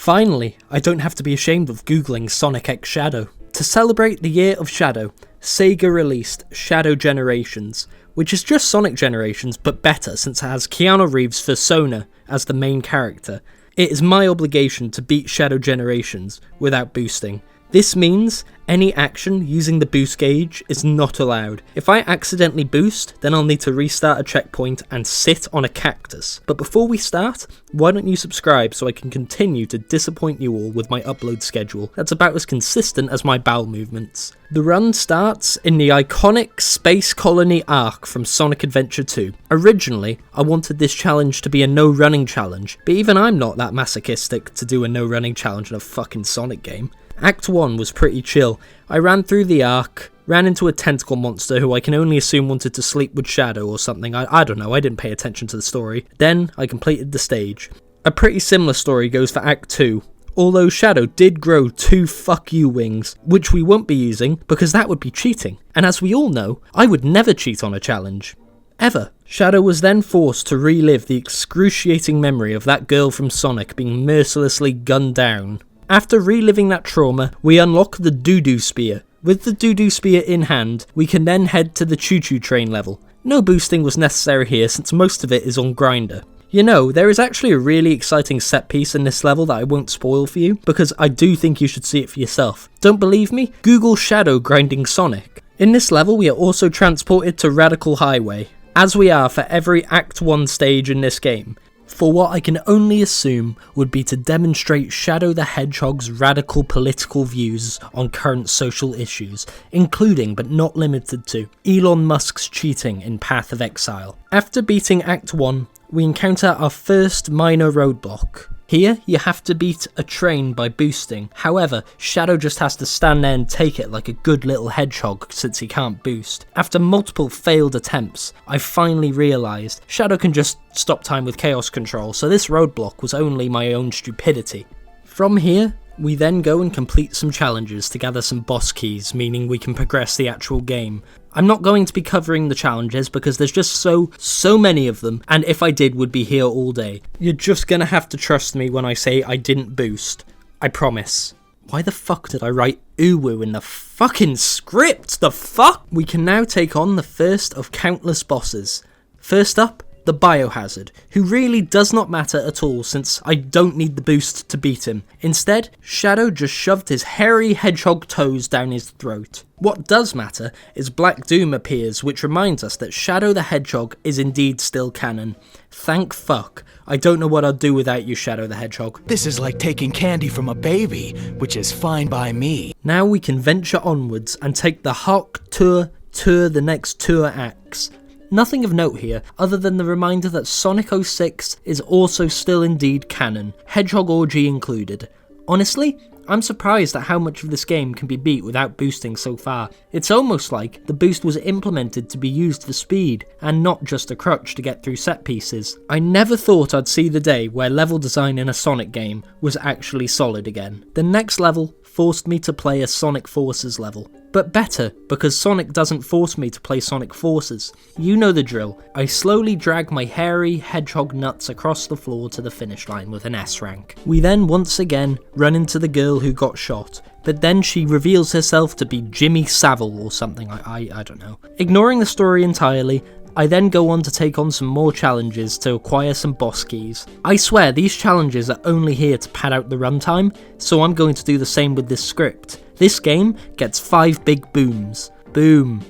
Finally, I don't have to be ashamed of googling Sonic X Shadow. To celebrate the year of Shadow, Sega released Shadow Generations, which is just Sonic Generations but better since it has Keanu Reeves' persona as the main character. It is my obligation to beat Shadow Generations without boosting. This means any action using the boost gauge is not allowed. If I accidentally boost, then I'll need to restart a checkpoint and sit on a cactus. But before we start, why don't you subscribe so I can continue to disappoint you all with my upload schedule that's about as consistent as my bowel movements. The run starts in the iconic Space Colony arc from Sonic Adventure 2. Originally, I wanted this challenge to be a no running challenge, but even I'm not that masochistic to do a no running challenge in a fucking Sonic game. Act 1 was pretty chill. I ran through the arc, ran into a tentacle monster who I can only assume wanted to sleep with Shadow or something, I don't know, I didn't pay attention to the story. Then I completed the stage. A pretty similar story goes for Act 2, although Shadow did grow 2 fuck you wings, which we won't be using because that would be cheating. And as we all know, I would never cheat on a challenge. Ever. Shadow was then forced to relive the excruciating memory of that girl from Sonic being mercilessly gunned down. After reliving that trauma, we unlock the Doo-Doo Spear. With the Doo-Doo Spear in hand, we can then head to the Choo-Choo Train level. No boosting was necessary here since most of it is on grinder. You know, there is actually a really exciting set piece in this level that I won't spoil for you, because I do think you should see it for yourself. Don't believe me? Google Shadow grinding Sonic. In this level, we are also transported to Radical Highway, as we are for every Act 1 stage in this game, for what I can only assume would be to demonstrate Shadow the Hedgehog's radical political views on current social issues, including but not limited to Elon Musk's cheating in Path of Exile. After beating Act 1, we encounter our first minor roadblock. Here, you have to beat a train by boosting. However, Shadow just has to stand there and take it like a good little hedgehog since he can't boost. After multiple failed attempts, I finally realised Shadow can just stop time with Chaos Control, so this roadblock was only my own stupidity. From here, we then go and complete some challenges to gather some boss keys, meaning we can progress the actual game. I'm not going to be covering the challenges because there's just so many of them, and if I did, would be here all day. You're just gonna have to trust me when I say I didn't boost. I promise. Why the fuck did I write uwu in the fucking script? The fuck? We can now take on the first of countless bosses. First up, the Biohazard, who really does not matter at all since I don't need the boost to beat him. Instead, Shadow just shoved his hairy hedgehog toes down his throat. What does matter is Black Doom appears, which reminds us that Shadow the Hedgehog is indeed still canon. Thank fuck. I don't know what I'd do without you, Shadow the Hedgehog. This is like taking candy from a baby, which is fine by me. Now we can venture onwards and take the Hawk Tour the next tour acts. Nothing of note here, other than the reminder that Sonic 06 is also still indeed canon, Hedgehog Orgy included. Honestly, I'm surprised at how much of this game can be beat without boosting so far. It's almost like the boost was implemented to be used for speed, and not just a crutch to get through set pieces. I never thought I'd see the day where level design in a Sonic game was actually solid again. The next level forced me to play a Sonic Forces level. But better, because Sonic doesn't force me to play Sonic Forces. You know the drill. I slowly drag my hairy hedgehog nuts across the floor to the finish line with an S rank. We then once again run into the girl who got shot, but then she reveals herself to be Jimmy Savile or something, I don't know. Ignoring the story entirely, I then go on to take on some more challenges to acquire some boss keys. I swear these challenges are only here to pad out the runtime, so I'm going to do the same with this script. This game gets 5 big booms. Boom,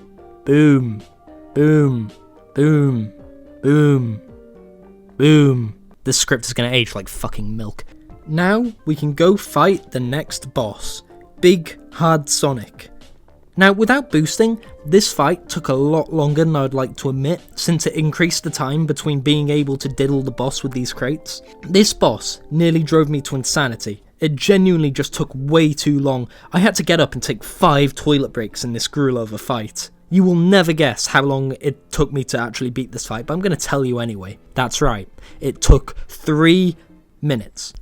boom, boom, boom, boom, boom. This script is going to age like fucking milk. Now we can go fight the next boss, Big Hard Sonic. Now, without boosting, this fight took a lot longer than I'd like to admit, since it increased the time between being able to diddle the boss with these crates. This boss nearly drove me to insanity. It genuinely just took way too long. I had to get up and take 5 toilet breaks in this gruel of a fight. You will never guess how long it took me to actually beat this fight, but I'm going to tell you anyway. That's right, it took 3 minutes.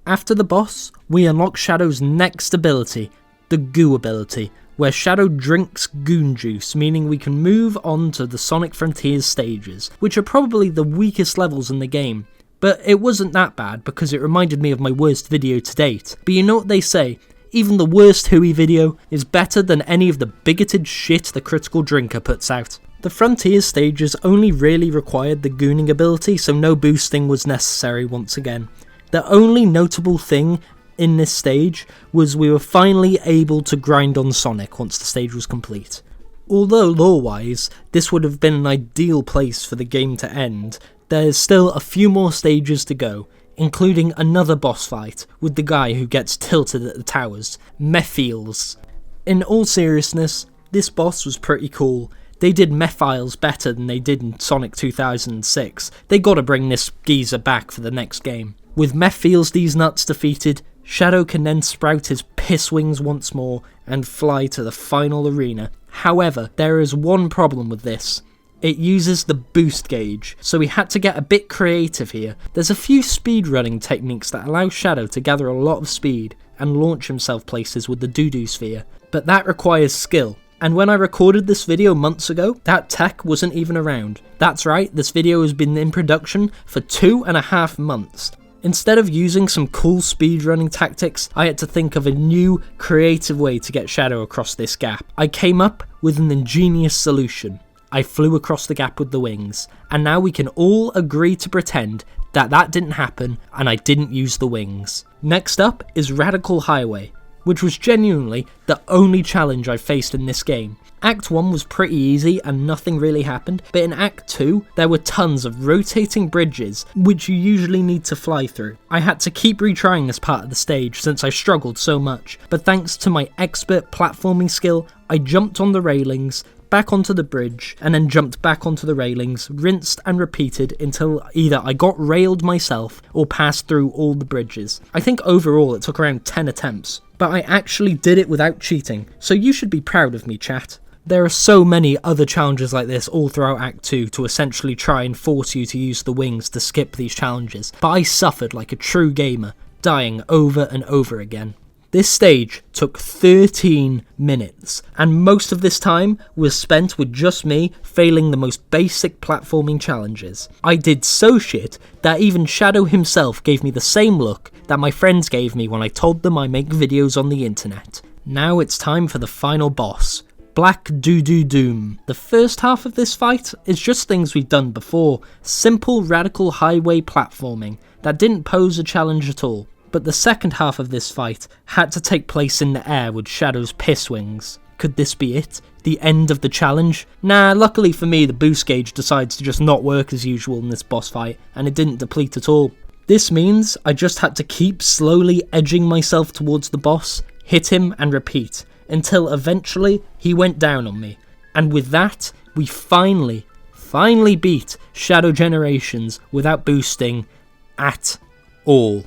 After the boss, we unlock Shadow's next ability, the Goo ability, where Shadow drinks goon juice, meaning we can move on to the Sonic Frontiers stages, which are probably the weakest levels in the game. But it wasn't that bad because it reminded me of my worst video to date. But you know what they say, even the worst Whoie video is better than any of the bigoted shit the Critical Drinker puts out. The Frontiers stages only really required the gooning ability, so no boosting was necessary once again. The only notable thing in this stage was we were finally able to grind on Sonic once the stage was complete. Although lore-wise, this would have been an ideal place for the game to end, there's still a few more stages to go, including another boss fight with the guy who gets tilted at the towers, Mephiles. In all seriousness, this boss was pretty cool. They did Mephiles better than they did in Sonic 2006. They gotta bring this geezer back for the next game. With Mephiles these nuts defeated, Shadow can then sprout his piss wings once more and fly to the final arena. However, there is one problem with this. It uses the boost gauge, so we had to get a bit creative here. There's a few speedrunning techniques that allow Shadow to gather a lot of speed and launch himself places with the doo-doo sphere, but that requires skill. And when I recorded this video months ago, that tech wasn't even around. That's right, this video has been in production for 2.5 months. Instead of using some cool speedrunning tactics, I had to think of a new, creative way to get Shadow across this gap. I came up with an ingenious solution. I flew across the gap with the wings, and now we can all agree to pretend that that didn't happen and I didn't use the wings. Next up is Radical Highway, which was genuinely the only challenge I faced in this game. Act 1 was pretty easy and nothing really happened, but in Act 2 there were tons of rotating bridges which you usually need to fly through. I had to keep retrying this part of the stage since I struggled so much, but thanks to my expert platforming skill, I jumped on the railings, back onto the bridge, and then jumped back onto the railings, rinsed and repeated until either I got railed myself or passed through all the bridges. I think overall it took around 10 attempts, but I actually did it without cheating, so you should be proud of me, chat. There are so many other challenges like this all throughout Act 2 to essentially try and force you to use the wings to skip these challenges, but I suffered like a true gamer, dying over and over again. This stage took 13 minutes, and most of this time was spent with just me failing the most basic platforming challenges. I did so shit that even Shadow himself gave me the same look that my friends gave me when I told them I make videos on the internet. Now it's time for the final boss, Black Doo-Doo Doom. The first half of this fight is just things we've done before, simple Radical Highway platforming that didn't pose a challenge at all. But the second half of this fight had to take place in the air with Shadow's piss wings. Could this be it? The end of the challenge? Nah, luckily for me the boost gauge decides to just not work as usual in this boss fight, and it didn't deplete at all. This means I just had to keep slowly edging myself towards the boss, hit him and repeat, until eventually he went down on me. And with that, we finally beat Shadow Generations without boosting at all.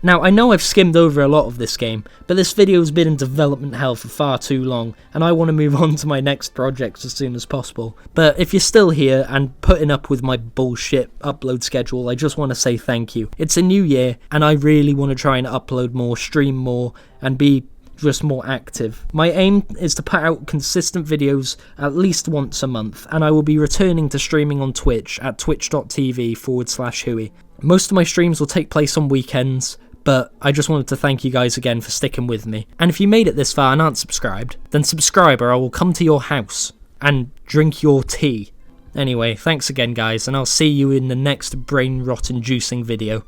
Now, I know I've skimmed over a lot of this game, but this video has been in development hell for far too long, and I want to move on to my next project as soon as possible. But if you're still here and putting up with my bullshit upload schedule, I just want to say thank you. It's a new year, and I really want to try and upload more, stream more, and be just more active. My aim is to put out consistent videos at least once a month, and I will be returning to streaming on Twitch at twitch.tv/Whoie. Most of my streams will take place on weekends, but I just wanted to thank you guys again for sticking with me. And if you made it this far and aren't subscribed, then subscribe or I will come to your house and drink your tea. Anyway, thanks again guys, and I'll see you in the next brain rot inducing video.